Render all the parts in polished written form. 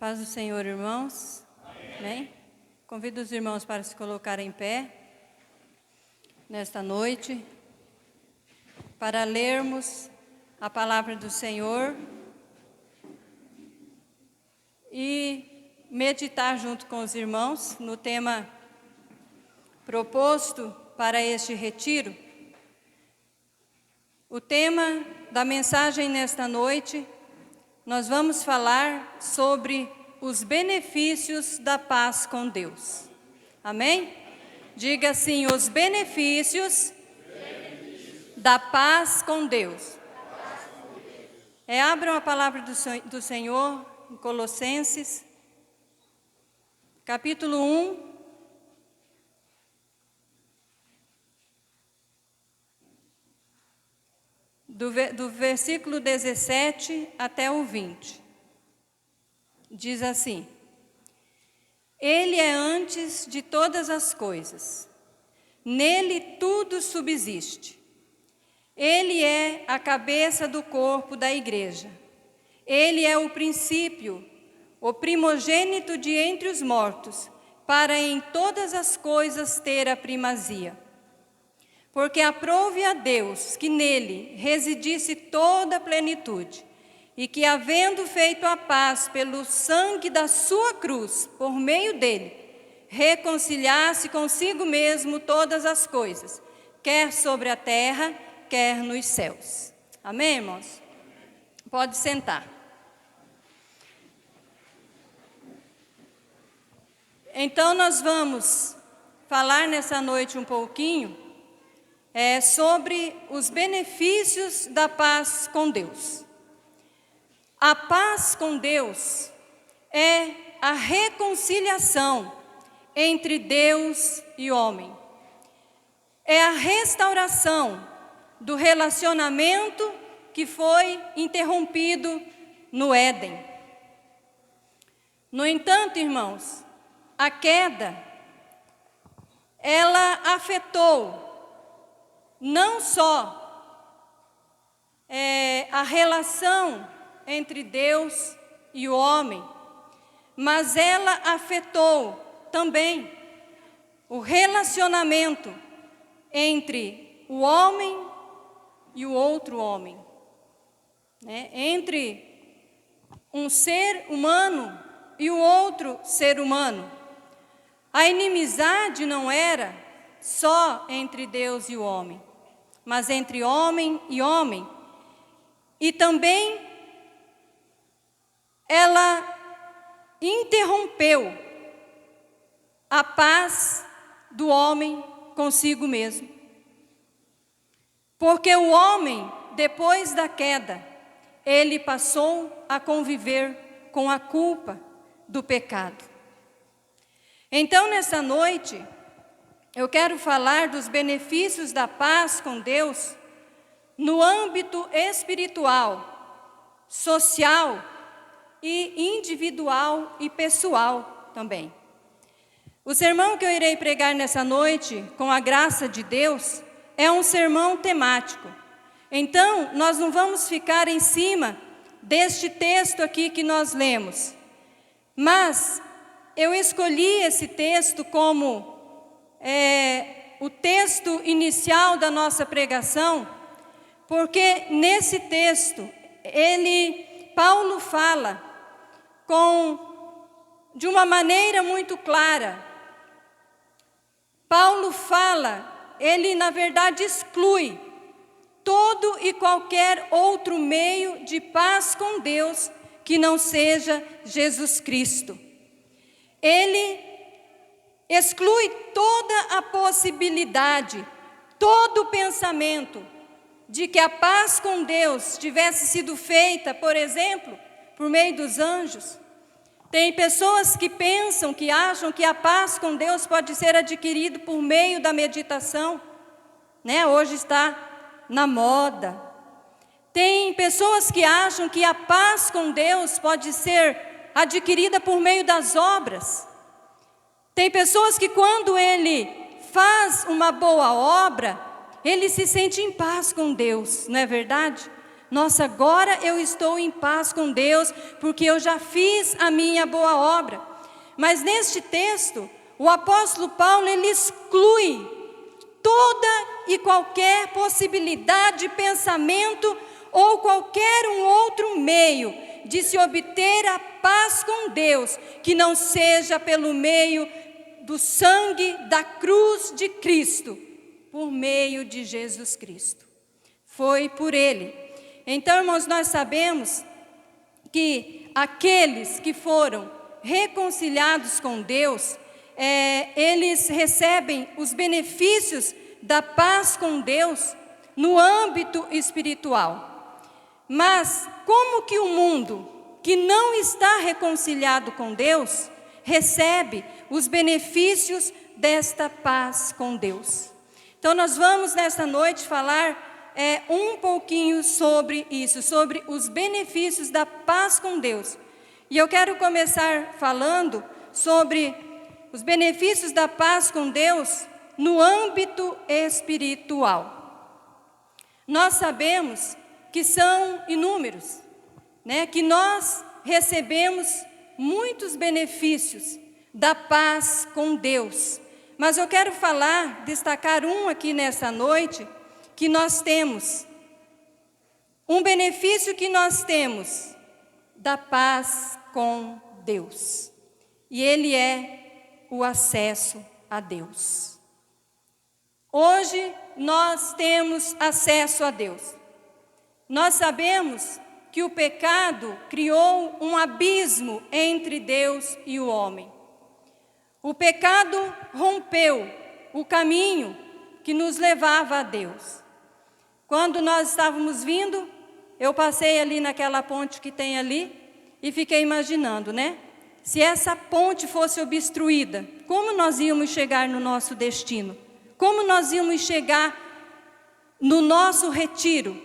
Paz do Senhor, irmãos. Amém. Convido os irmãos para se colocarem em pé nesta noite, para lermos a palavra do Senhor e meditar junto com os irmãos no tema proposto para este retiro. O tema da mensagem nesta noite, nós vamos falar sobre os benefícios da paz com Deus. Amém? Diga assim: os benefícios da paz com Deus. Abram a palavra do Senhor em Colossenses, capítulo 1, do versículo 17 até o 20. Diz assim: Ele é antes de todas as coisas, nele tudo subsiste. Ele é a cabeça do corpo da igreja. Ele é o princípio, o primogênito de entre os mortos, para em todas as coisas ter a primazia. Porque aprouve a Deus que nele residisse toda a plenitude, e que, havendo feito a paz pelo sangue da sua cruz, por meio dele, reconciliasse consigo mesmo todas as coisas, quer sobre a terra, quer nos céus. Amém, irmãos? Pode sentar. Então, nós vamos falar nessa noite um pouquinho sobre os benefícios da paz com Deus. A paz com Deus é a reconciliação entre Deus e homem. É a restauração do relacionamento que foi interrompido no Éden. No entanto, irmãos, a queda, ela afetou não só a relação entre Deus e o homem, mas ela afetou também o relacionamento entre o homem e o outro homem, entre um ser humano e o outro ser humano. A inimizade não era só entre Deus e o homem, mas entre homem e homem. E também ela interrompeu a paz do homem consigo mesmo. Porque o homem, depois da queda, ele passou a conviver com a culpa do pecado. Então, nessa noite, eu quero falar dos benefícios da paz com Deus no âmbito espiritual, social e individual e pessoal também. O sermão que eu irei pregar nessa noite, com a graça de Deus, é um sermão temático. Então, nós não vamos ficar em cima deste texto aqui que nós lemos. Mas eu escolhi esse texto como o texto inicial da nossa pregação, porque nesse texto, Paulo fala de uma maneira muito clara. Paulo fala, ele na verdade exclui todo e qualquer outro meio de paz com Deus que não seja Jesus Cristo. Ele exclui toda a possibilidade, todo o pensamento de que a paz com Deus tivesse sido feita, por exemplo, por meio dos anjos. Tem pessoas que pensam, que acham que a paz com Deus pode ser adquirida por meio da meditação, Hoje está na moda. Tem pessoas que acham que a paz com Deus pode ser adquirida por meio das obras. Tem pessoas que, quando ele faz uma boa obra, ele se sente em paz com Deus, não é verdade? Nossa, agora eu estou em paz com Deus, porque eu já fiz a minha boa obra. Mas neste texto, o apóstolo Paulo, ele exclui toda e qualquer possibilidade de pensamento ou qualquer um outro meio de se obter a paz com Deus, que não seja pelo meio do sangue da cruz de Cristo, por meio de Jesus Cristo. Foi por Ele. Então, irmãos, nós sabemos que aqueles que foram reconciliados com Deus, eles recebem os benefícios da paz com Deus no âmbito espiritual. Mas como que o mundo que não está reconciliado com Deus recebe os benefícios desta paz com Deus? Então nós vamos nesta noite falar um pouquinho sobre isso, sobre os benefícios da paz com Deus. E eu quero começar falando sobre os benefícios da paz com Deus no âmbito espiritual. Nós sabemos que são inúmeros, né? Que nós recebemos muitos benefícios da paz com Deus. Mas eu quero destacar um aqui nessa noite, que nós temos. Um benefício que nós temos da paz com Deus. E ele é o acesso a Deus. Hoje nós temos acesso a Deus. Nós sabemos que o pecado criou um abismo entre Deus e o homem. O pecado rompeu o caminho que nos levava a Deus. Quando nós estávamos vindo, eu passei ali naquela ponte que tem ali e fiquei imaginando, né? Se essa ponte fosse obstruída, como nós íamos chegar no nosso destino? Como nós íamos chegar no nosso retiro?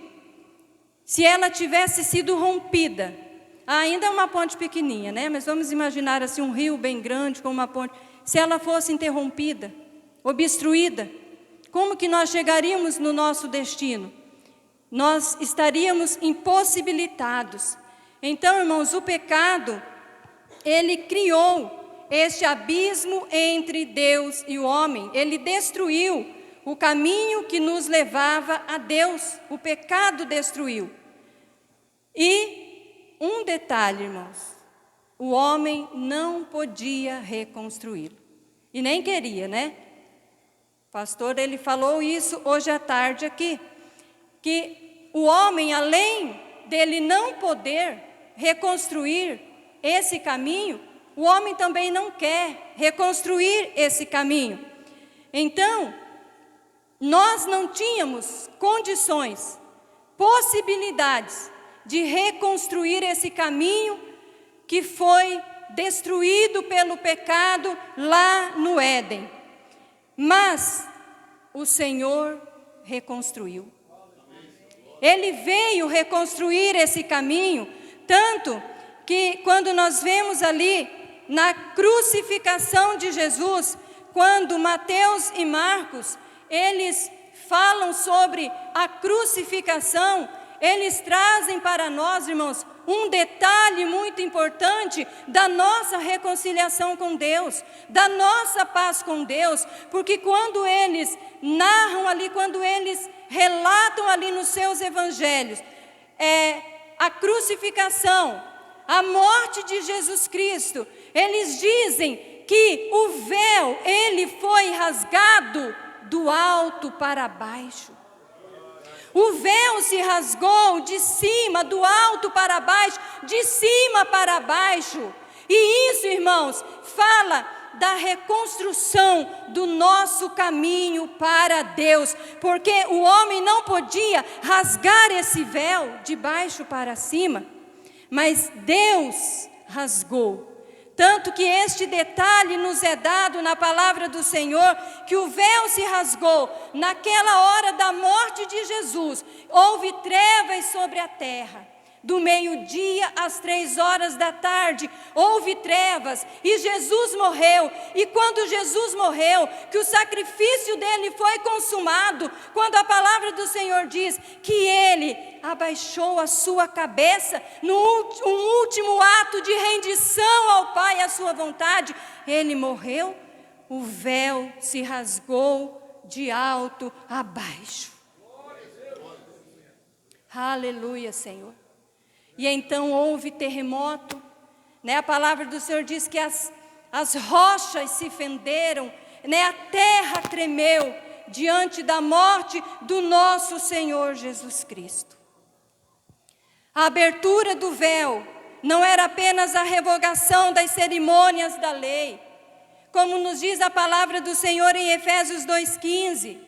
Se ela tivesse sido rompida, ainda é uma ponte pequenininha, né? Mas vamos imaginar assim um rio bem grande com uma ponte. Se ela fosse interrompida, obstruída, como que nós chegaríamos no nosso destino? Nós estaríamos impossibilitados. Então, irmãos, o pecado, ele criou este abismo entre Deus e o homem. Ele destruiu o caminho que nos levava a Deus. O pecado destruiu. E um detalhe, irmãos, o homem não podia reconstruí-lo. E nem queria, né? O pastor, ele falou isso hoje à tarde aqui, que o homem, além dele não poder reconstruir esse caminho, o homem também não quer reconstruir esse caminho. Então, nós não tínhamos condições, possibilidades de reconstruir esse caminho que foi destruído pelo pecado lá no Éden. Mas o Senhor reconstruiu. Ele veio reconstruir esse caminho, tanto que quando nós vemos ali na crucificação de Jesus, quando Mateus e Marcos, eles falam sobre a crucificação, eles trazem para nós, irmãos, um detalhe muito importante da nossa reconciliação com Deus, da nossa paz com Deus, porque quando eles narram ali, quando eles relatam ali nos seus evangelhos, a crucificação, a morte de Jesus Cristo, eles dizem que o véu, ele foi rasgado do alto para baixo. O véu se rasgou de cima, do alto para baixo, de cima para baixo. E isso, irmãos, fala da reconstrução do nosso caminho para Deus, porque o homem não podia rasgar esse véu de baixo para cima, mas Deus rasgou. Tanto que este detalhe nos é dado na palavra do Senhor, que o véu se rasgou naquela hora da morte de Jesus. Houve trevas sobre a terra. Do meio-dia às 15h, houve trevas e Jesus morreu. E quando Jesus morreu, que o sacrifício dele foi consumado, quando a palavra do Senhor diz que ele abaixou a sua cabeça, no último ato de rendição ao Pai, à sua vontade, ele morreu, o véu se rasgou de alto a baixo. Aleluia, Senhor. E então houve terremoto, né? A palavra do Senhor diz que as rochas se fenderam, né? A terra tremeu diante da morte do nosso Senhor Jesus Cristo. A abertura do véu não era apenas a revogação das cerimônias da lei, como nos diz a palavra do Senhor em Efésios 2,15,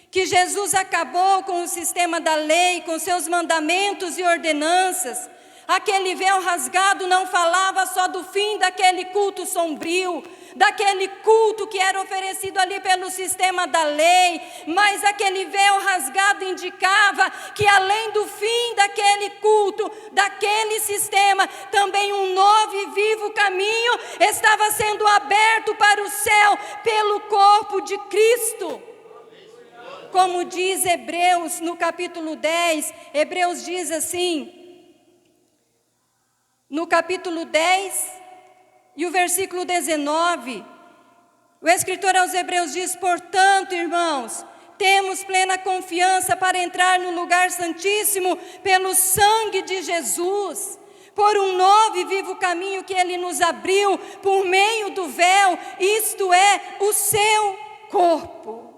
que Jesus acabou com o sistema da lei, com seus mandamentos e ordenanças. Aquele véu rasgado não falava só do fim daquele culto sombrio, daquele culto que era oferecido ali pelo sistema da lei, mas aquele véu rasgado indicava que além do fim daquele culto, daquele sistema, também um novo e vivo caminho estava sendo aberto para o céu pelo corpo de Cristo. Como diz Hebreus no capítulo 10, Hebreus diz assim, no capítulo 10 e o versículo 19, o escritor aos Hebreus diz: portanto, irmãos, temos plena confiança para entrar no lugar santíssimo pelo sangue de Jesus, por um novo e vivo caminho que ele nos abriu por meio do véu, isto é, o seu corpo.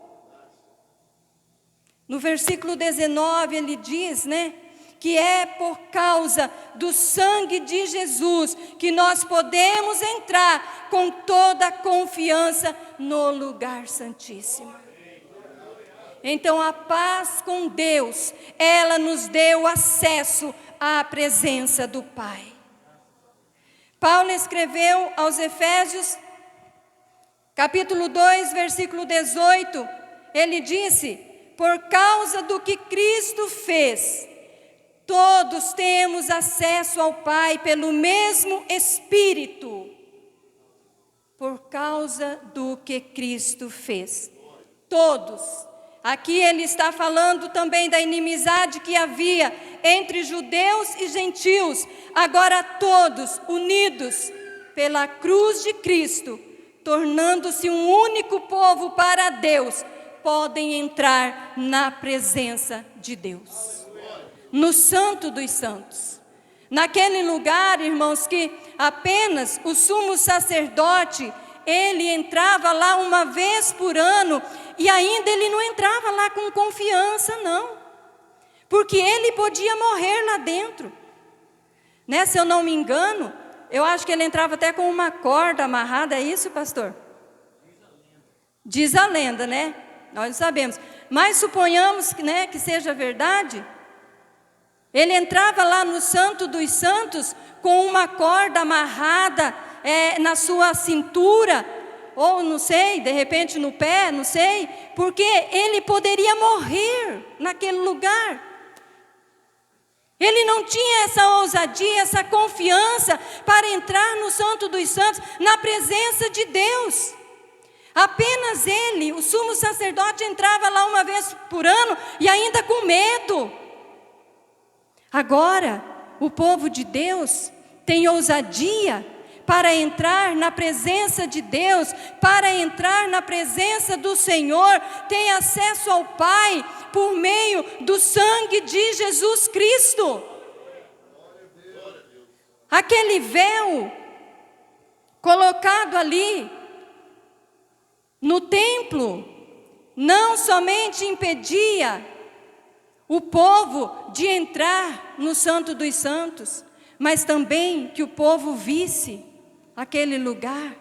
No versículo 19 ele diz, né, que é por causa do sangue de Jesus que nós podemos entrar com toda a confiança no lugar santíssimo. Então a paz com Deus, ela nos deu acesso à presença do Pai. Paulo escreveu aos Efésios, capítulo 2, versículo 18, ele disse: por causa do que Cristo fez, todos temos acesso ao Pai pelo mesmo Espírito. Por causa do que Cristo fez. Todos. Aqui ele está falando também da inimizade que havia entre judeus e gentios. Agora todos unidos pela cruz de Cristo, tornando-se um único povo para Deus, podem entrar na presença de Deus. No Santo dos Santos. Naquele lugar, irmãos, que apenas o sumo sacerdote, ele entrava lá uma vez por ano, e ainda ele não entrava lá com confiança, não. Porque ele podia morrer lá dentro. Né? Se eu não me engano, eu acho que ele entrava até com uma corda amarrada, é isso, pastor? Diz a lenda, né? Nós não sabemos. Mas suponhamos, né, que seja verdade. Ele entrava lá no Santo dos Santos com uma corda amarrada na sua cintura, ou não sei, de repente no pé, não sei, porque ele poderia morrer naquele lugar. Ele não tinha essa ousadia, essa confiança para entrar no Santo dos Santos, na presença de Deus. Apenas ele, o sumo sacerdote, entrava lá uma vez por ano e ainda com medo. Agora, o povo de Deus tem ousadia para entrar na presença de Deus, para entrar na presença do Senhor, tem acesso ao Pai por meio do sangue de Jesus Cristo. Aquele véu colocado ali no templo não somente impedia o povo de entrar no Santo dos Santos, mas também que o povo visse aquele lugar.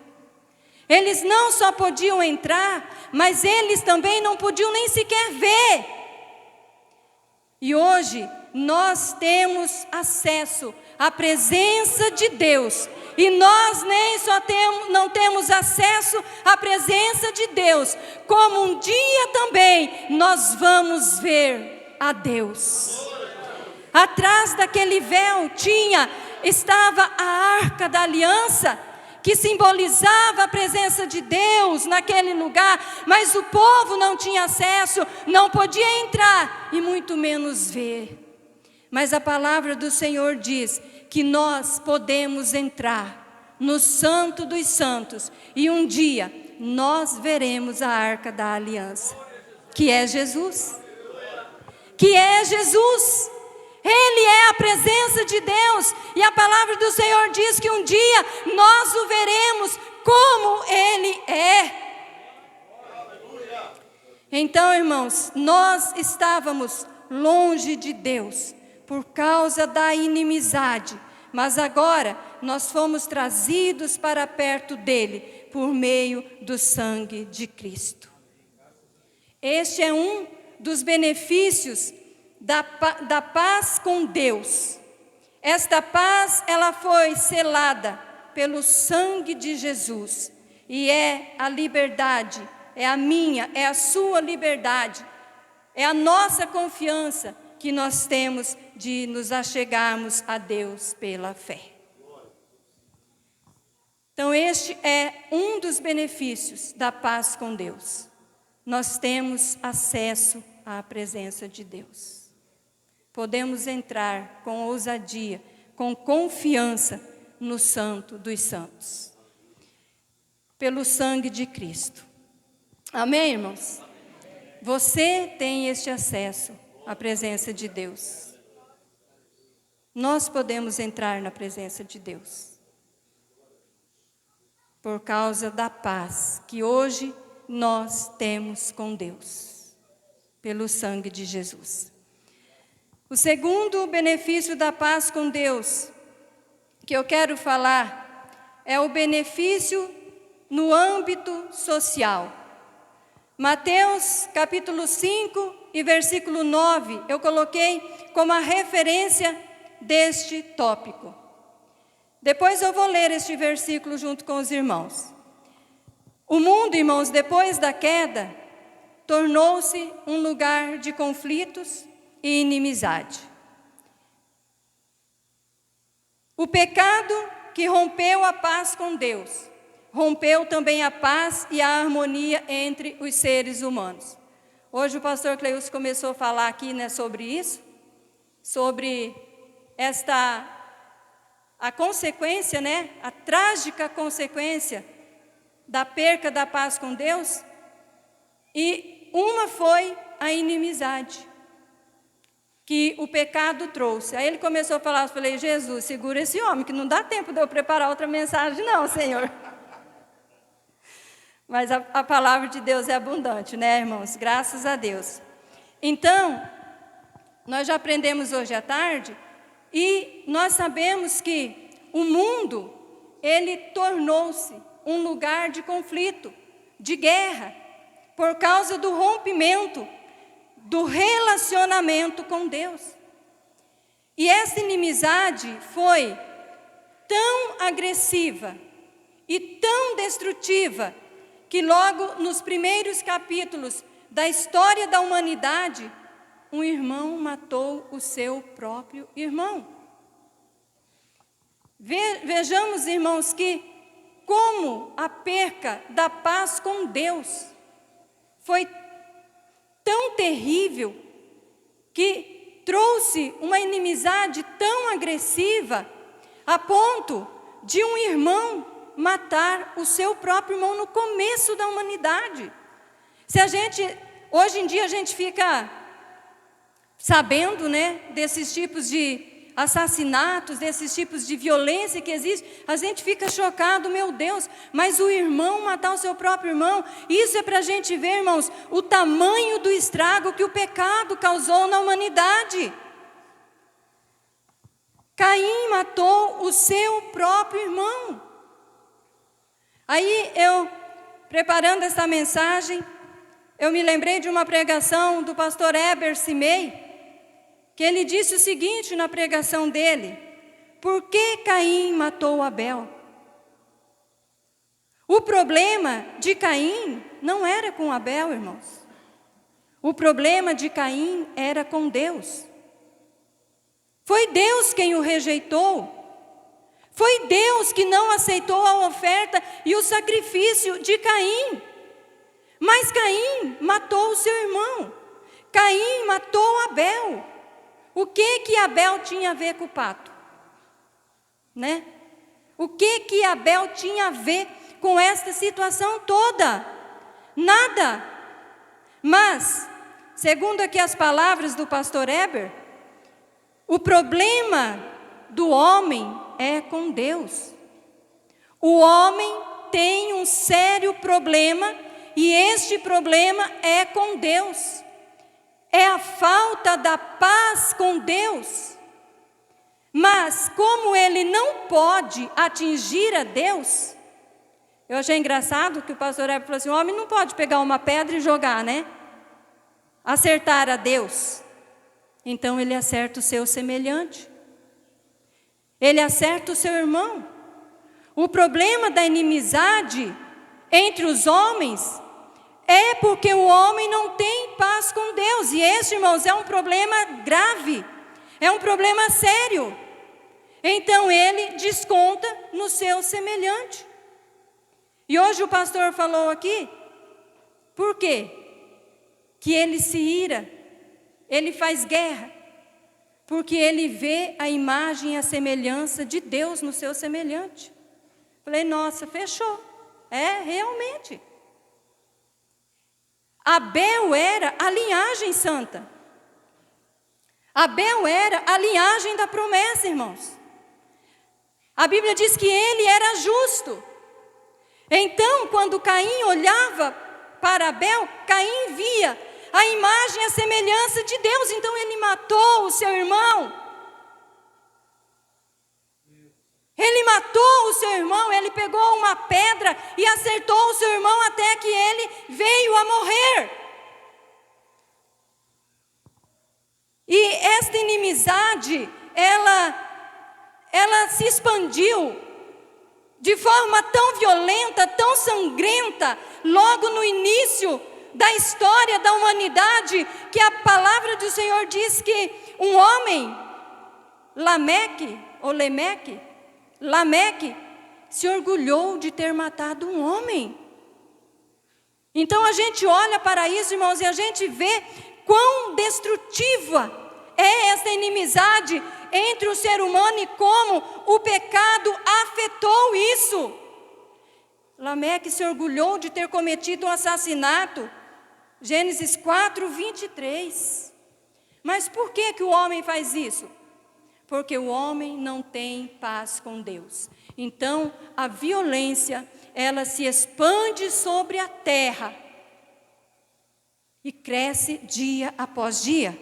Eles não só podiam entrar, mas eles também não podiam nem sequer ver. E hoje nós temos acesso à presença de Deus, e nós nem só não temos acesso à presença de Deus, como um dia também nós vamos ver a Deus. Atrás daquele véu estava a Arca da Aliança, que simbolizava a presença de Deus naquele lugar, mas o povo não tinha acesso, não podia entrar e muito menos ver. Mas a palavra do Senhor diz que nós podemos entrar no Santo dos Santos e um dia nós veremos a Arca da Aliança, que é Jesus. Que é Jesus. Ele é a presença de Deus, e a palavra do Senhor diz que um dia nós o veremos como Ele é. Então, irmãos, nós estávamos longe de Deus por causa da inimizade, mas agora nós fomos trazidos para perto dEle por meio do sangue de Cristo. Este é um dos benefícios da paz com Deus. Esta paz, ela foi selada pelo sangue de Jesus, e é a liberdade, é a minha, é a sua liberdade, é a nossa confiança que nós temos de nos achegarmos a Deus pela fé. Então este é um dos benefícios da paz com Deus. Nós temos acesso à presença de Deus. Podemos entrar com ousadia, com confiança no Santo dos Santos, pelo sangue de Cristo. Amém, irmãos? Você tem este acesso à presença de Deus. Nós podemos entrar na presença de Deus por causa da paz que hoje nós temos com Deus, pelo sangue de Jesus. O segundo benefício da paz com Deus que eu quero falar é o benefício no âmbito social. Mateus capítulo 5 e versículo 9, eu coloquei como a referência deste tópico. Depois eu vou ler este versículo junto com os irmãos. O mundo, irmãos, depois da queda, tornou-se um lugar de conflitos e inimizade. O pecado que rompeu a paz com Deus, rompeu também a paz e a harmonia entre os seres humanos. Hoje o pastor Cleilson começou a falar aqui, né, sobre isso, sobre a consequência, né, a trágica consequência da perca da paz com Deus, e uma foi a inimizade que o pecado trouxe. Aí ele começou a falar, eu falei, Jesus, segura esse homem, que não dá tempo de eu preparar outra mensagem não, Senhor. Mas a palavra de Deus é abundante, né, irmãos? Graças a Deus. Então, nós já aprendemos hoje à tarde, e nós sabemos que o mundo, ele tornou-se um lugar de conflito, de guerra, por causa do rompimento do relacionamento com Deus. E essa inimizade foi tão agressiva e tão destrutiva que logo nos primeiros capítulos da história da humanidade, um irmão matou o seu próprio irmão. Vejamos, irmãos, que como a perca da paz com Deus foi tão terrível, que trouxe uma inimizade tão agressiva, a ponto de um irmão matar o seu próprio irmão no começo da humanidade. Hoje em dia a gente fica sabendo, né, desses tipos de assassinatos, desses tipos de violência que existe, a gente fica chocado, meu Deus, mas o irmão matar o seu próprio irmão, isso é para a gente ver, irmãos, o tamanho do estrago que o pecado causou na humanidade. Caim matou o seu próprio irmão. Aí eu, preparando essa mensagem, eu me lembrei de uma pregação do pastor Heber Simei, que ele disse o seguinte na pregação dele: por que Caim matou Abel? O problema de Caim não era com Abel, irmãos. O problema de Caim era com Deus. Foi Deus quem o rejeitou. Foi Deus que não aceitou a oferta e o sacrifício de Caim. Mas Caim matou o seu irmão. Caim matou Abel. O que Abel tinha a ver com o pacto? Né? O que Abel tinha a ver com esta situação toda? Nada. Mas, segundo aqui as palavras do pastor Heber, o problema do homem é com Deus. O homem tem um sério problema, e este problema é com Deus. É a falta da paz com Deus. Mas como ele não pode atingir a Deus, eu achei engraçado que o pastor Heber falou assim: o homem não pode pegar uma pedra e jogar, né? Acertar a Deus. Então ele acerta o seu semelhante. Ele acerta o seu irmão. O problema da inimizade entre os homens é porque o homem não tem paz com Deus. E esse, irmãos, é um problema grave. É um problema sério. Então ele desconta no seu semelhante. E hoje o pastor falou aqui, por quê? Que ele se ira, ele faz guerra, porque ele vê a imagem e a semelhança de Deus no seu semelhante. Falei, nossa, fechou. É, realmente. Abel era a linhagem santa. Abel era a linhagem da promessa, irmãos. A Bíblia diz que ele era justo. Então, quando Caim olhava para Abel, Caim via a imagem e a semelhança de Deus. Então ele matou o seu irmão. Ele matou o seu irmão, ele pegou uma pedra e acertou o seu irmão até que ele veio a morrer. E esta inimizade, ela se expandiu de forma tão violenta, tão sangrenta, logo no início da história da humanidade, que a palavra do Senhor diz que um homem, Lameque, se orgulhou de ter matado um homem. Então a gente olha para isso, irmãos, e a gente vê quão destrutiva é essa inimizade entre o ser humano e como o pecado afetou isso. Lameque se orgulhou de ter cometido um assassinato. Gênesis 4, 23. Mas por que o homem faz isso? Porque o homem não tem paz com Deus. Então, a violência, ela se expande sobre a terra e cresce dia após dia.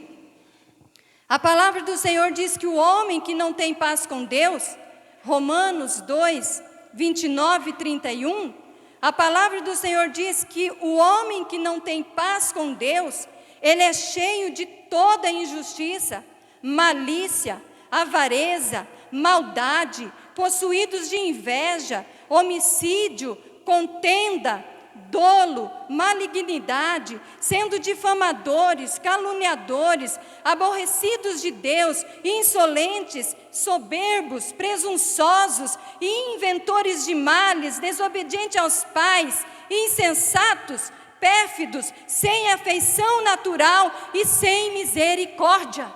A palavra do Senhor diz que o homem que não tem paz com Deus, Romanos 2, 29 e 31, a palavra do Senhor diz que o homem que não tem paz com Deus, ele é cheio de toda injustiça, malícia, avareza, maldade, possuídos de inveja, homicídio, contenda, dolo, malignidade, sendo difamadores, caluniadores, aborrecidos de Deus, insolentes, soberbos, presunçosos e inventores de males, desobedientes aos pais, insensatos, pérfidos, sem afeição natural e sem misericórdia.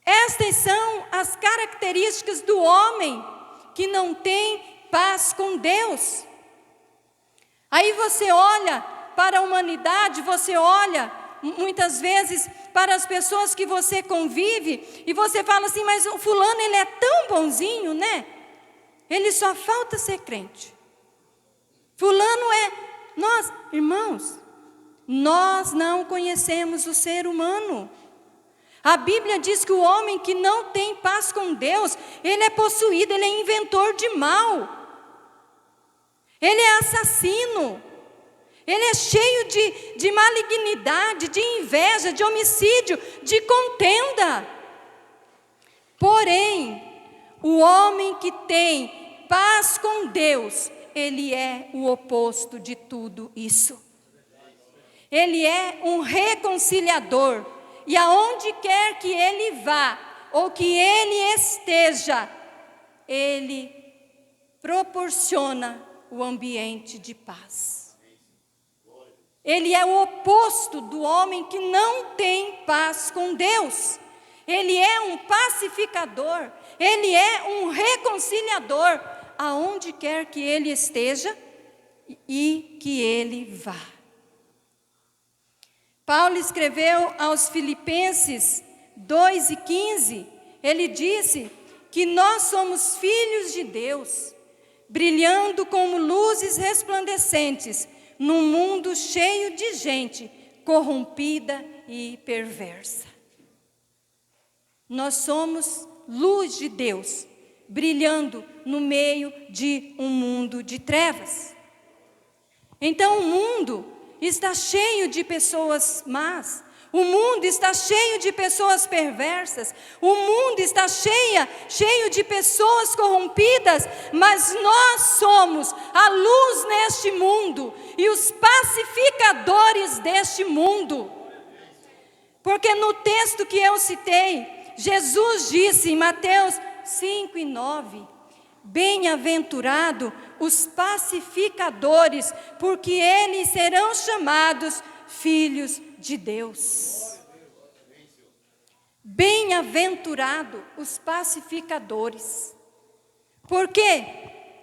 Estas são as características do homem que não tem paz com Deus. Aí você olha para a humanidade, você olha muitas vezes para as pessoas que você convive e você fala assim, mas o fulano ele é tão bonzinho, né? Ele só falta ser crente. Fulano nós, irmãos, nós não conhecemos o ser humano. A Bíblia diz que o homem que não tem paz com Deus, ele é possuído, ele é inventor de mal. Ele é assassino. Ele é cheio de malignidade, de inveja, de homicídio, de contenda. Porém, o homem que tem paz com Deus, ele é o oposto de tudo isso. Ele é um reconciliador. e aonde quer que ele vá, ou que ele esteja, ele proporciona o ambiente de paz. Ele é o oposto do homem que não tem paz com Deus. Ele é um pacificador, ele é um reconciliador, aonde quer que ele esteja e que ele vá. Paulo escreveu aos Filipenses 2:15, ele disse que nós somos filhos de Deus, brilhando como luzes resplandecentes, num mundo cheio de gente corrompida e perversa. Nós somos luz de Deus, brilhando no meio de um mundo de trevas. Então o mundo está cheio de pessoas más, o mundo está cheio de pessoas perversas, o mundo está cheio de pessoas corrompidas, mas nós somos a luz neste mundo e os pacificadores deste mundo. Porque no texto que eu citei, Jesus disse em Mateus 5:9, bem-aventurado os pacificadores, porque eles serão chamados filhos de Deus. Bem-aventurado os pacificadores, porque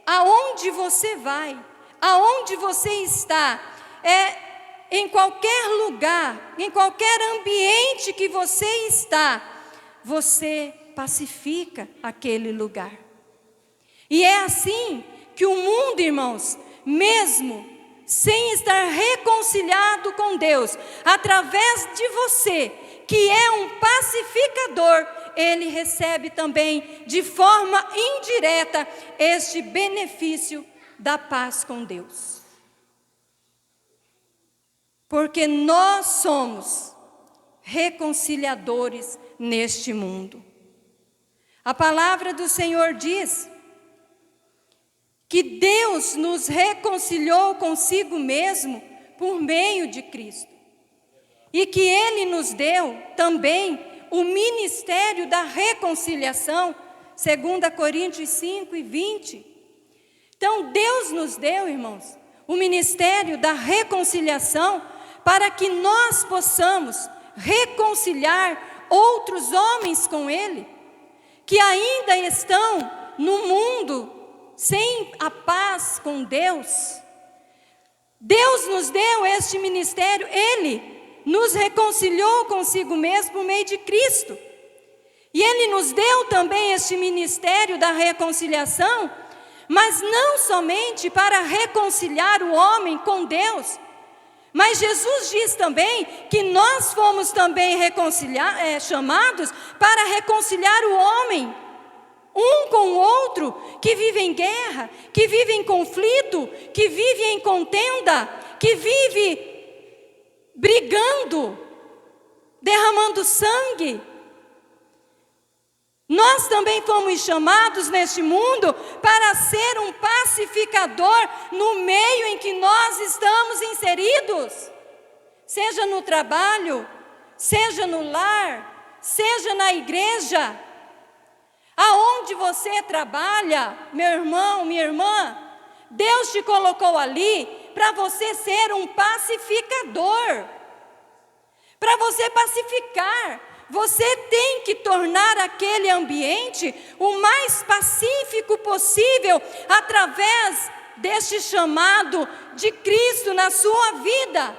aonde você vai, aonde você está, em qualquer lugar, em qualquer ambiente que você está, você pacifica aquele lugar. E é assim que o mundo, irmãos, mesmo sem estar reconciliado com Deus, através de você, que é um pacificador, ele recebe também de forma indireta este benefício da paz com Deus. Porque nós somos reconciliadores neste mundo. A palavra do Senhor diz que Deus nos reconciliou consigo mesmo por meio de Cristo. E que Ele nos deu também o ministério da reconciliação, 2 Coríntios 5:20. Então Deus nos deu, irmãos, o ministério da reconciliação para que nós possamos reconciliar outros homens com Ele, que ainda estão no mundo sem a paz com Deus. Deus nos deu este ministério, Ele nos reconciliou consigo mesmo por meio de Cristo. E Ele nos deu também este ministério da reconciliação, mas não somente para reconciliar o homem com Deus, mas Jesus diz também que nós fomos também chamados para reconciliar o homem um com o outro, que vive em guerra, que vive em conflito, que vive em contenda, que vive brigando, derramando sangue. Nós também fomos chamados neste mundo para ser um pacificador no meio em que nós estamos inseridos, seja no trabalho, seja no lar, seja na igreja. Aonde você trabalha, meu irmão, minha irmã, Deus te colocou ali para você ser um pacificador. Para você pacificar, você tem que tornar aquele ambiente o mais pacífico possível, através deste chamado de Cristo na sua vida.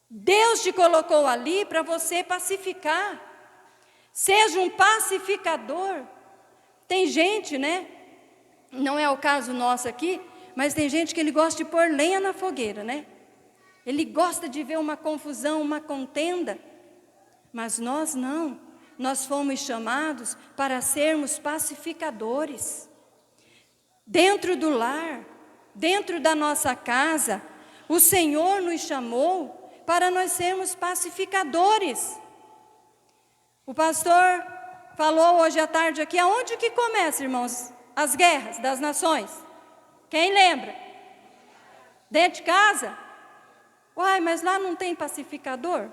Deus te colocou ali para você pacificar. Seja um pacificador. Tem gente, né? Não é o caso nosso aqui, mas tem gente que ele gosta de pôr lenha na fogueira, né? Ele gosta de ver uma confusão, uma contenda. Mas nós não. Nós fomos chamados para sermos pacificadores. Dentro do lar, dentro da nossa casa, o Senhor nos chamou para nós sermos pacificadores. O pastor falou hoje à tarde aqui, aonde que começa, irmãos, as guerras das nações? Quem lembra? Dentro de casa? Uai, mas lá não tem pacificador?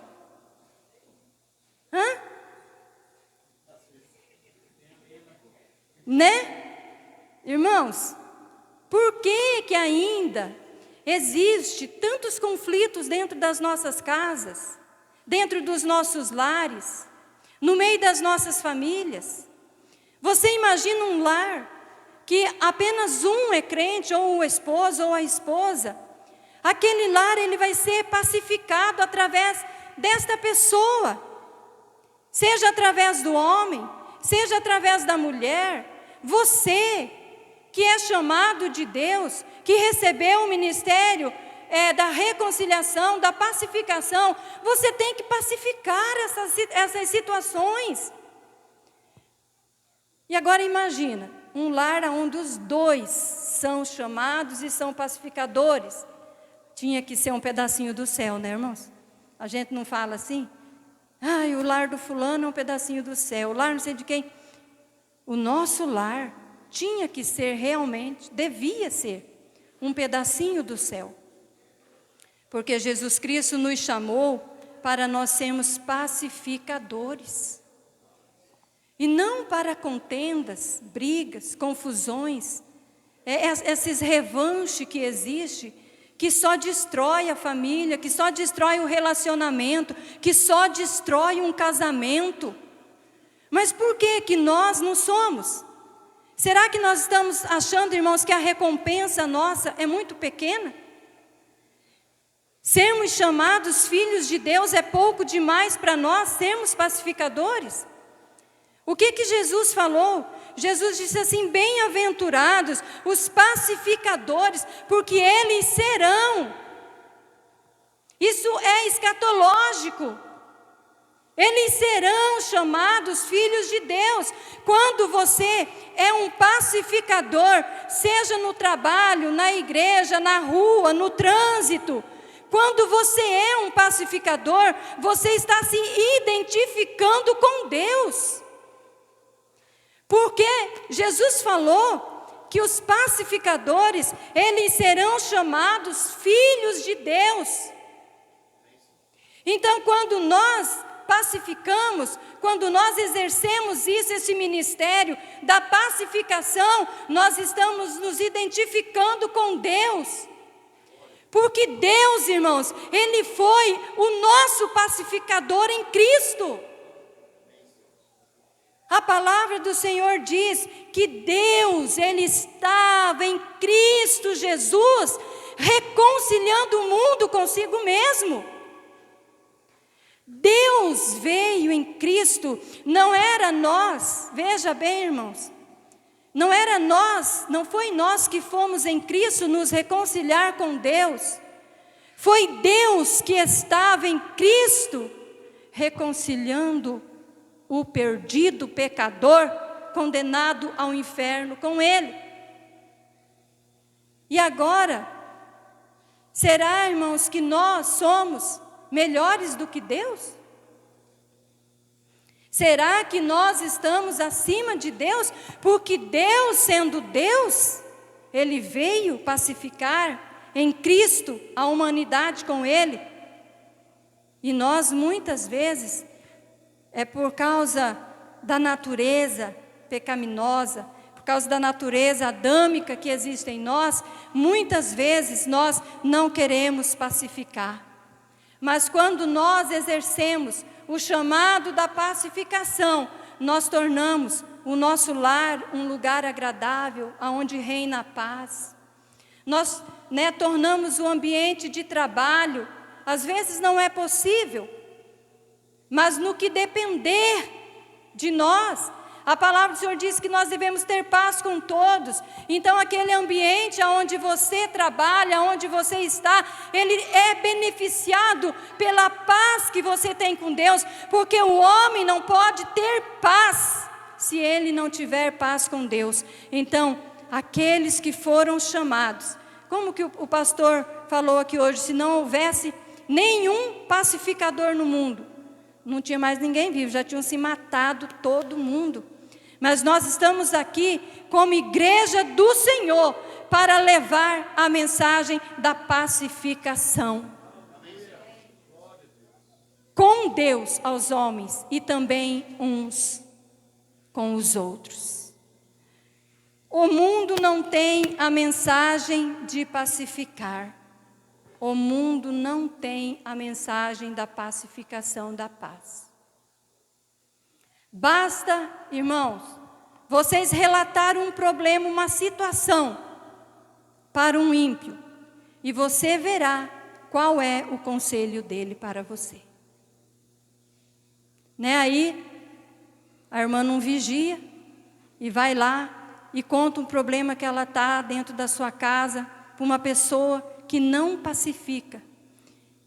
Hã? Né? Irmãos, por que ainda existe tantos conflitos dentro das nossas casas, dentro dos nossos lares, no meio das nossas famílias? Você imagina um lar que apenas um é crente, ou o esposo ou a esposa? Aquele lar ele vai ser pacificado através desta pessoa, seja através do homem, seja através da mulher. Você que é chamado de Deus, que recebeu o ministério da reconciliação, da pacificação, você tem que pacificar essas situações. E agora imagina, um lar onde os dois são chamados e são pacificadores. Tinha que ser um pedacinho do céu, né, irmãos? A gente não fala assim? Ai, o lar do fulano é um pedacinho do céu, o lar não sei de quem. O nosso lar tinha que ser realmente, devia ser, um pedacinho do céu. Porque Jesus Cristo nos chamou para nós sermos pacificadores. E não para contendas, brigas, confusões, esses revanches que existem, que só destrói a família, que só destrói o relacionamento, que só destrói um casamento. Mas por que nós não somos? Será que nós estamos achando, irmãos, que a recompensa nossa é muito pequena? Sermos chamados filhos de Deus é pouco demais para nós sermos pacificadores? O que Jesus falou? Jesus disse assim: bem-aventurados os pacificadores, porque eles serão. Isso é escatológico. Eles serão chamados filhos de Deus. Quando você é um pacificador, seja no trabalho, na igreja, na rua, no trânsito, quando você é um pacificador, você está se identificando com Deus. Porque Jesus falou que os pacificadores, eles serão chamados filhos de Deus. Então, quando nós pacificamos, quando nós exercemos esse ministério da pacificação, nós estamos nos identificando com Deus. Porque Deus, irmãos, Ele foi o nosso pacificador em Cristo. A palavra do Senhor diz que Deus, Ele estava em Cristo Jesus, reconciliando o mundo consigo mesmo. Deus veio em Cristo, não era nós, veja bem, irmãos, não era nós, não foi nós que fomos em Cristo nos reconciliar com Deus, foi Deus que estava em Cristo reconciliando o perdido pecador, condenado ao inferno com Ele. E agora, será, irmãos, que nós somos melhores do que Deus? Será que nós estamos acima de Deus? Porque Deus, sendo Deus, Ele veio pacificar em Cristo a humanidade com Ele. E nós muitas vezes, por causa da natureza pecaminosa, por causa da natureza adâmica que existe em nós, muitas vezes nós não queremos pacificar. Mas quando nós exercemos o chamado da pacificação, nós tornamos o nosso lar um lugar agradável, onde reina a paz. Nós tornamos o ambiente de trabalho, às vezes não é possível, mas no que depender de nós, a palavra do Senhor diz que nós devemos ter paz com todos. Então aquele ambiente onde você trabalha, onde você está, ele é beneficiado pela paz que você tem com Deus, porque o homem não pode ter paz se ele não tiver paz com Deus. Então, aqueles que foram chamados, como que o pastor falou aqui hoje, se não houvesse nenhum pacificador no mundo, não tinha mais ninguém vivo, já tinham se matado todo mundo. Mas nós estamos aqui como igreja do Senhor para levar a mensagem da pacificação. Com Deus aos homens e também uns com os outros. O mundo não tem a mensagem de pacificar. O mundo não tem a mensagem da pacificação, da paz. Basta, irmãos, vocês relataram um problema, uma situação para um ímpio, e você verá qual é o conselho dele para você. Aí a irmã não vigia e vai lá e conta um problema que ela está dentro da sua casa para uma pessoa que não pacifica.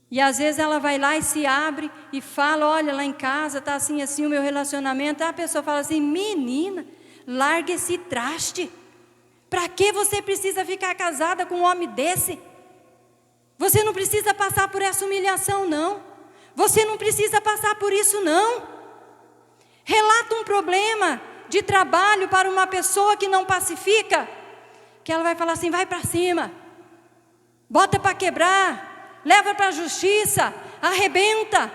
E às vezes ela vai lá e se abre e fala, olha, lá em casa está assim, assim o meu relacionamento. Aí a pessoa fala assim, menina, larga esse traste. Para que você precisa ficar casada com um homem desse? Você não precisa passar por essa humilhação, não. Você não precisa passar por isso, não. Relata um problema de trabalho para uma pessoa que não pacifica, que ela vai falar assim, vai para cima, bota para quebrar, leva para a justiça, arrebenta,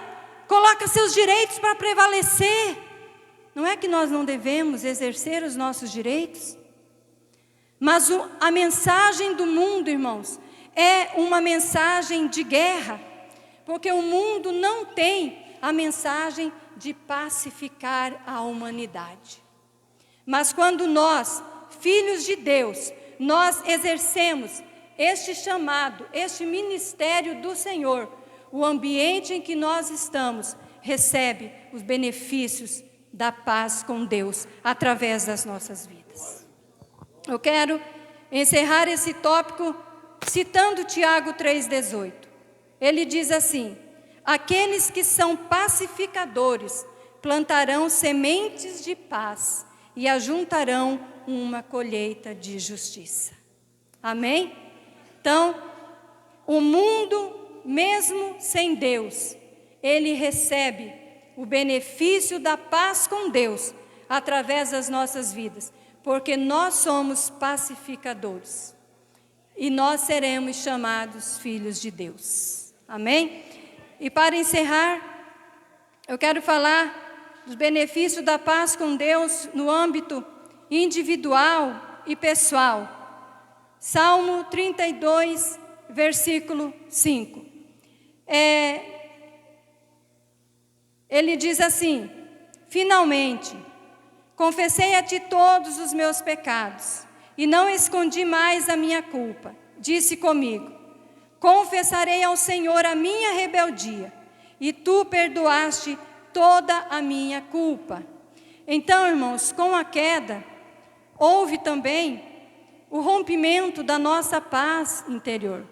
coloca seus direitos para prevalecer. Não é que nós não devemos exercer os nossos direitos? Mas a mensagem do mundo, irmãos, é uma mensagem de guerra, porque o mundo não tem a mensagem de pacificar a humanidade. Mas quando nós, filhos de Deus, nós exercemos este chamado, este ministério do Senhor, o ambiente em que nós estamos recebe os benefícios da paz com Deus através das nossas vidas. Eu quero encerrar esse tópico citando Tiago 3,18. Ele diz assim: aqueles que são pacificadores plantarão sementes de paz e ajuntarão uma colheita de justiça. Amém? Então, o mundo, mesmo sem Deus, ele recebe o benefício da paz com Deus através das nossas vidas, porque nós somos pacificadores e nós seremos chamados filhos de Deus. Amém? E para encerrar, eu quero falar dos benefícios da paz com Deus no âmbito individual e pessoal. Salmo 32, versículo 5. Ele diz assim: finalmente, confessei a ti todos os meus pecados, e não escondi mais a minha culpa. Disse comigo: confessarei ao Senhor a minha rebeldia, e tu perdoaste toda a minha culpa. Então, irmãos, com a queda, houve também o rompimento da nossa paz interior.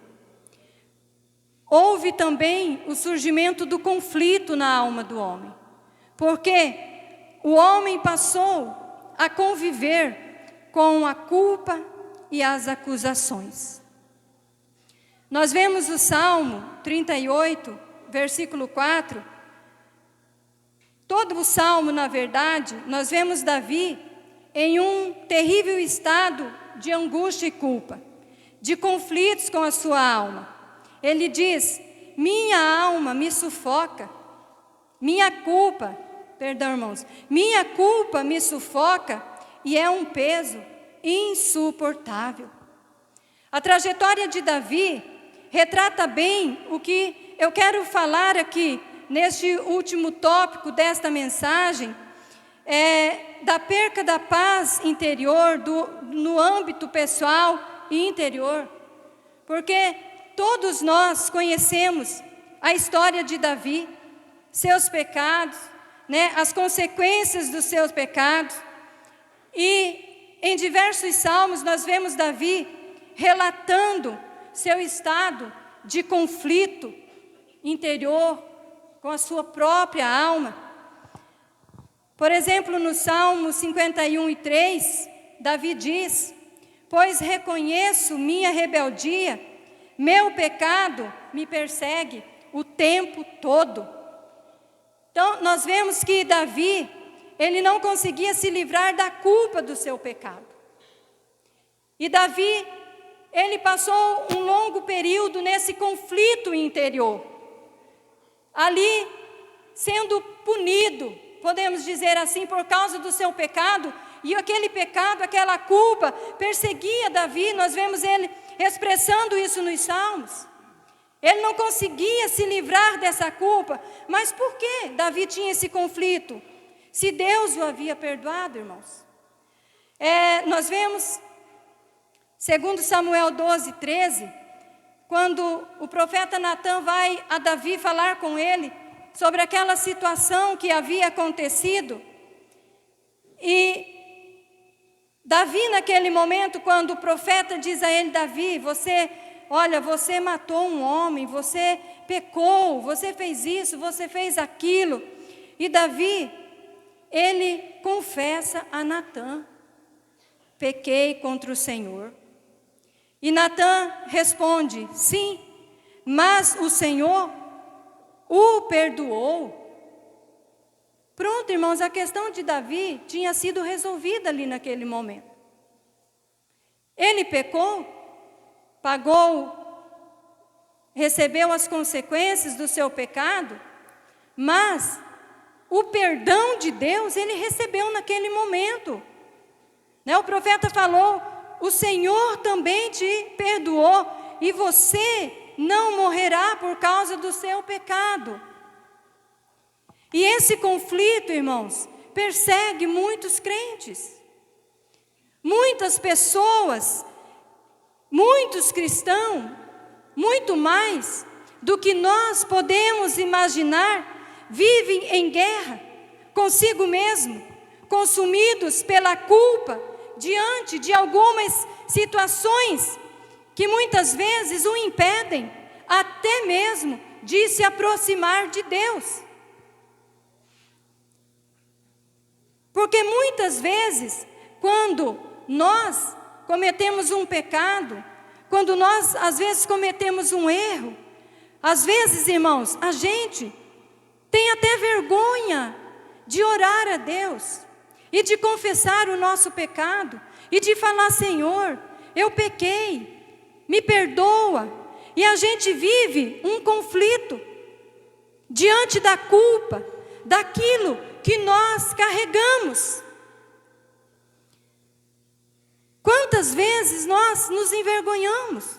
Houve também o surgimento do conflito na alma do homem, porque o homem passou a conviver com a culpa e as acusações. Nós vemos o Salmo 38, versículo 4. Todo o Salmo, na verdade, nós vemos Davi em um terrível estado de angústia e culpa, de conflitos com a sua alma. Ele diz: minha alma me sufoca, minha culpa me sufoca e é um peso insuportável. A trajetória de Davi retrata bem o que eu quero falar aqui, neste último tópico desta mensagem, da perca da paz interior, no âmbito pessoal e interior. Porque todos nós conhecemos a história de Davi, seus pecados, as consequências dos seus pecados. E em diversos salmos nós vemos Davi relatando seu estado de conflito interior com a sua própria alma. Por exemplo, no Salmo 51:3, Davi diz: pois reconheço minha rebeldia, meu pecado me persegue o tempo todo. Então, nós vemos que Davi, ele não conseguia se livrar da culpa do seu pecado. E Davi, ele passou um longo período nesse conflito interior. Ali, sendo punido, podemos dizer assim, por causa do seu pecado, e aquele pecado, aquela culpa, perseguia Davi. Nós vemos ele expressando isso nos Salmos. Ele não conseguia se livrar dessa culpa. Mas por que Davi tinha esse conflito? Se Deus o havia perdoado, irmãos. Nós vemos, segundo Samuel 12:13, quando o profeta Natã vai a Davi falar com ele sobre aquela situação que havia acontecido. E Davi, naquele momento, quando o profeta diz a ele: Davi, você matou um homem, você pecou, você fez isso, você fez aquilo. E Davi, ele confessa a Natã: pequei contra o Senhor. E Natã responde: sim, mas o Senhor o perdoou. Pronto, irmãos, a questão de Davi tinha sido resolvida ali naquele momento. Ele pecou, recebeu as consequências do seu pecado, mas o perdão de Deus ele recebeu naquele momento. O profeta falou: o Senhor também te perdoou e você não morrerá por causa do seu pecado. E esse conflito, irmãos, persegue muitos crentes, muitas pessoas, muitos cristãos, muito mais do que nós podemos imaginar, vivem em guerra consigo mesmo, consumidos pela culpa, diante de algumas situações que muitas vezes o impedem até mesmo de se aproximar de Deus. Porque muitas vezes, quando nós cometemos um pecado, quando nós às vezes cometemos um erro, às vezes, irmãos, a gente tem até vergonha de orar a Deus e de confessar o nosso pecado e de falar: Senhor, eu pequei, me perdoa. E a gente vive um conflito diante da culpa, daquilo que nós carregamos. Quantas vezes nós nos envergonhamos?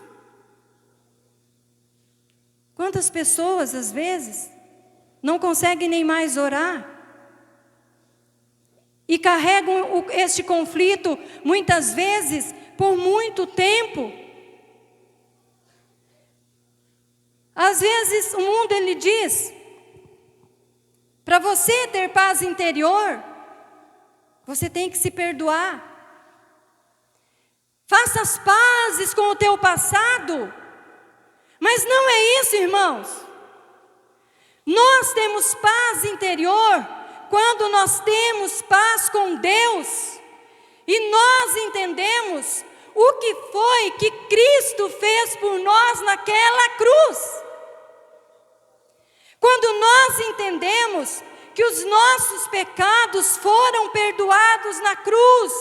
Quantas pessoas, às vezes, não conseguem nem mais orar e carregam este conflito, muitas vezes, por muito tempo. Às vezes, o mundo, ele diz: para você ter paz interior, você tem que se perdoar. Faça as pazes com o teu passado. Mas não é isso, irmãos. Nós temos paz interior quando nós temos paz com Deus. E nós entendemos o que foi que Cristo fez por nós naquela cruz. Quando nós entendemos que os nossos pecados foram perdoados na cruz,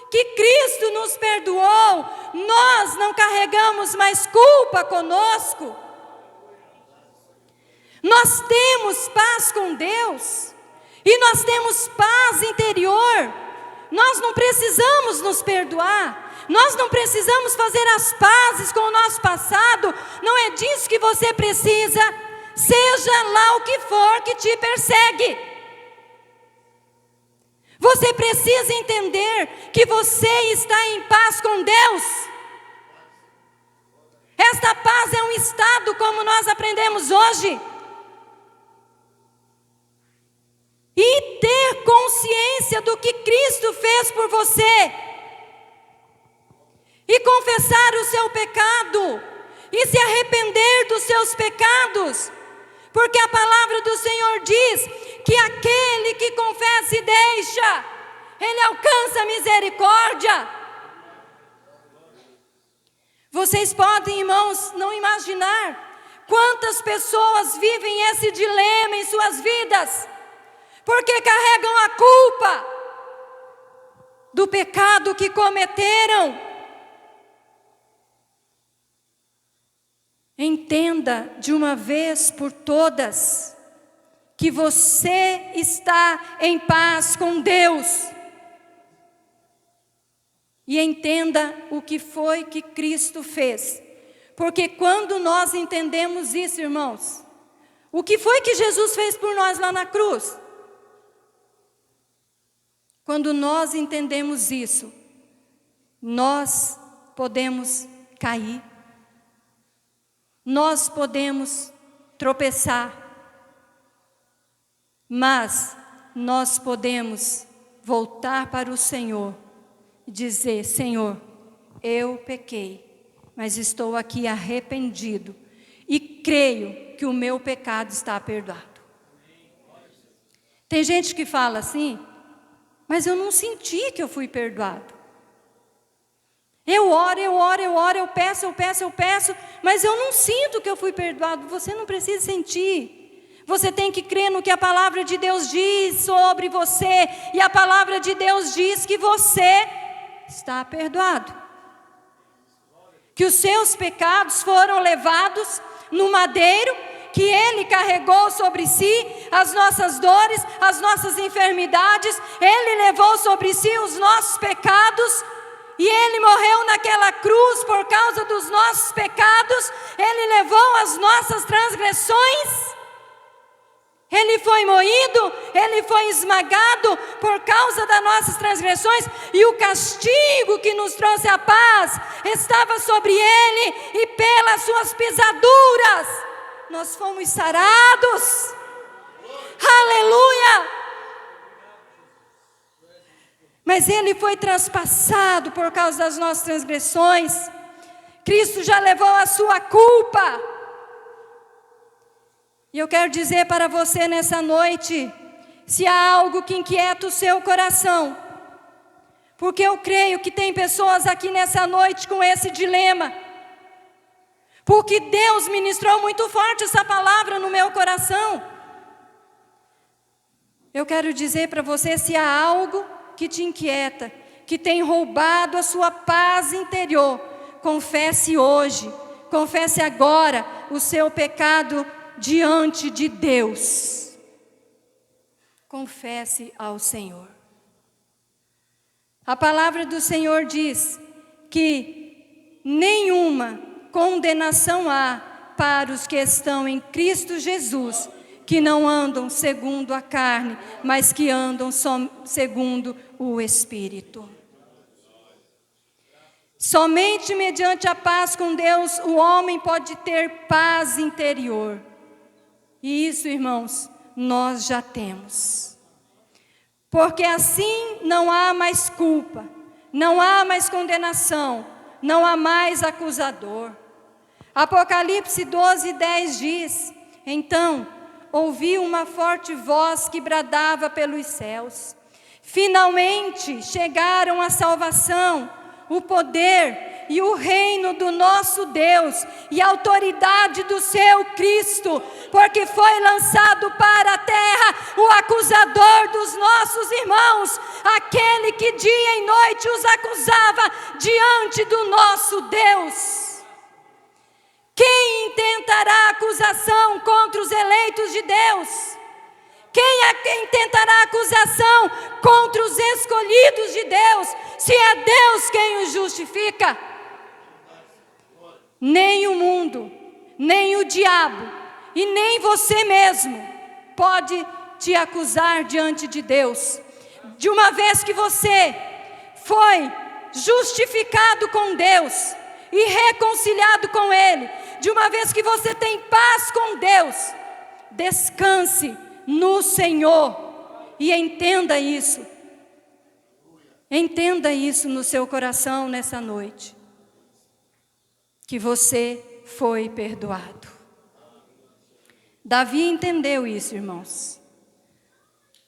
que Cristo nos perdoou, nós não carregamos mais culpa conosco. Nós temos paz com Deus e nós temos paz interior. Nós não precisamos nos perdoar, nós não precisamos fazer as pazes com o nosso passado. Não é disso que você precisa. Seja lá o que for que te persegue, você precisa entender que você está em paz com Deus. Esta paz é um estado, como nós aprendemos hoje. E ter consciência do que Cristo fez por você. E confessar o seu pecado. E se arrepender dos seus pecados. Porque a palavra do Senhor diz que aquele que confessa e deixa, ele alcança a misericórdia. Vocês podem, irmãos, não imaginar quantas pessoas vivem esse dilema em suas vidas, porque carregam a culpa do pecado que cometeram. Entenda de uma vez por todas que você está em paz com Deus. E entenda o que foi que Cristo fez. Porque quando nós entendemos isso, irmãos, o que foi que Jesus fez por nós lá na cruz? Quando nós entendemos isso, nós podemos cair, nós podemos tropeçar, mas nós podemos voltar para o Senhor e dizer: Senhor, eu pequei, mas estou aqui arrependido e creio que o meu pecado está perdoado. Tem gente que fala assim: mas eu não senti que eu fui perdoado. Eu oro, eu peço, mas eu não sinto que eu fui perdoado. Você não precisa sentir. Você tem que crer no que a palavra de Deus diz sobre você. E a palavra de Deus diz que você está perdoado. Que os seus pecados foram levados no madeiro, que Ele carregou sobre si as nossas dores, as nossas enfermidades. Ele levou sobre si os nossos pecados. E Ele morreu naquela cruz por causa dos nossos pecados. Ele levou as nossas transgressões. Ele foi moído, Ele foi esmagado por causa das nossas transgressões. E o castigo que nos trouxe a paz estava sobre Ele. E pelas suas pisaduras nós fomos sarados. Aleluia! Mas Ele foi transpassado por causa das nossas transgressões. Cristo já levou a sua culpa. E eu quero dizer para você nessa noite, se há algo que inquieta o seu coração, porque eu creio que tem pessoas aqui nessa noite com esse dilema, porque Deus ministrou muito forte essa palavra no meu coração. Eu quero dizer para você, se há algo que te inquieta, que tem roubado a sua paz interior, confesse hoje, confesse agora o seu pecado diante de Deus. Confesse ao Senhor. A palavra do Senhor diz que nenhuma condenação há para os que estão em Cristo Jesus, que não andam segundo a carne, mas que andam segundo o Espírito. Somente mediante a paz com Deus, o homem pode ter paz interior. E isso, irmãos, nós já temos. Porque assim não há mais culpa, não há mais condenação, não há mais acusador. Apocalipse 12:10 diz: então ouvi uma forte voz que bradava pelos céus: finalmente chegaram a salvação, o poder e o reino do nosso Deus e a autoridade do seu Cristo, porque foi lançado para a terra o acusador dos nossos irmãos, aquele que dia e noite os acusava diante do nosso Deus. Quem intentará acusação contra os eleitos de Deus? Quem intentará acusação contra os escolhidos de Deus, se é Deus quem os justifica? Nem o mundo, nem o diabo e nem você mesmo pode te acusar diante de Deus. De uma vez que você foi justificado com Deus e reconciliado com Ele, de uma vez que você tem paz com Deus, descanse no Senhor e entenda isso. Entenda isso no seu coração nessa noite, que você foi perdoado. Davi entendeu isso, irmãos.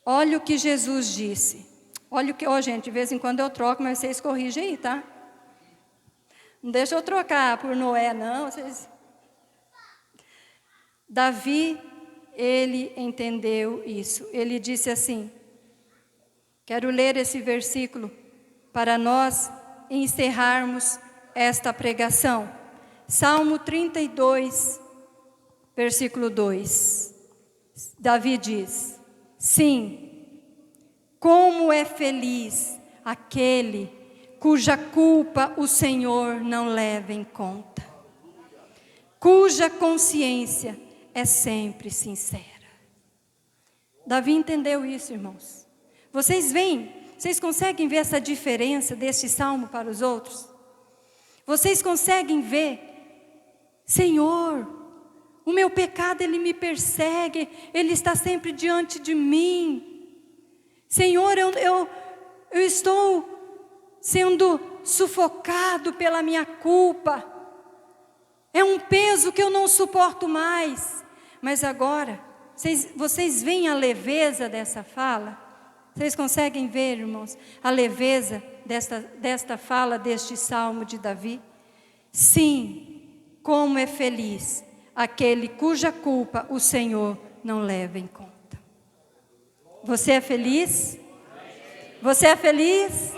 Olha o que Jesus disse. Olha o que, gente, de vez em quando eu troco, mas vocês corrigem aí, tá? Não deixa eu trocar por Noé, não. Davi, ele entendeu isso. Ele disse assim, quero ler esse versículo para nós encerrarmos esta pregação. Salmo 32, versículo 2. Davi diz: sim, como é feliz aquele cuja culpa o Senhor não leva em conta, cuja consciência é sempre sincera. Davi entendeu isso, irmãos. Vocês conseguem ver essa diferença deste salmo para os outros? Vocês conseguem ver? Senhor, o meu pecado, ele me persegue, ele está sempre diante de mim. Senhor, eu estou sendo sufocado pela minha culpa. É um peso que eu não suporto mais. Mas agora, vocês veem a leveza dessa fala? Vocês conseguem ver, irmãos, a leveza desta fala, deste salmo de Davi? Sim, como é feliz aquele cuja culpa o Senhor não leva em conta. Você é feliz? Você é feliz?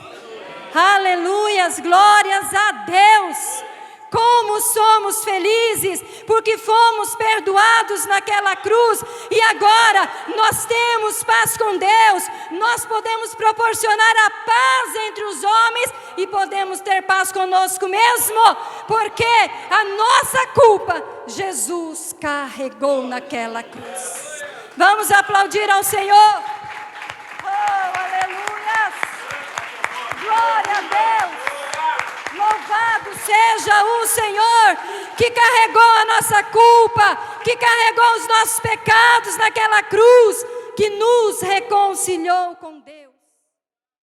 Aleluias, glórias a Deus! Como somos felizes, porque fomos perdoados naquela cruz, e agora nós temos paz com Deus, nós podemos proporcionar a paz entre os homens, e podemos ter paz conosco mesmo, porque a nossa culpa, Jesus carregou naquela cruz. Vamos aplaudir ao Senhor. Oh, aleluia! Glória a Deus! Louvado seja o Senhor, que carregou a nossa culpa, que carregou os nossos pecados naquela cruz, que nos reconciliou com Deus.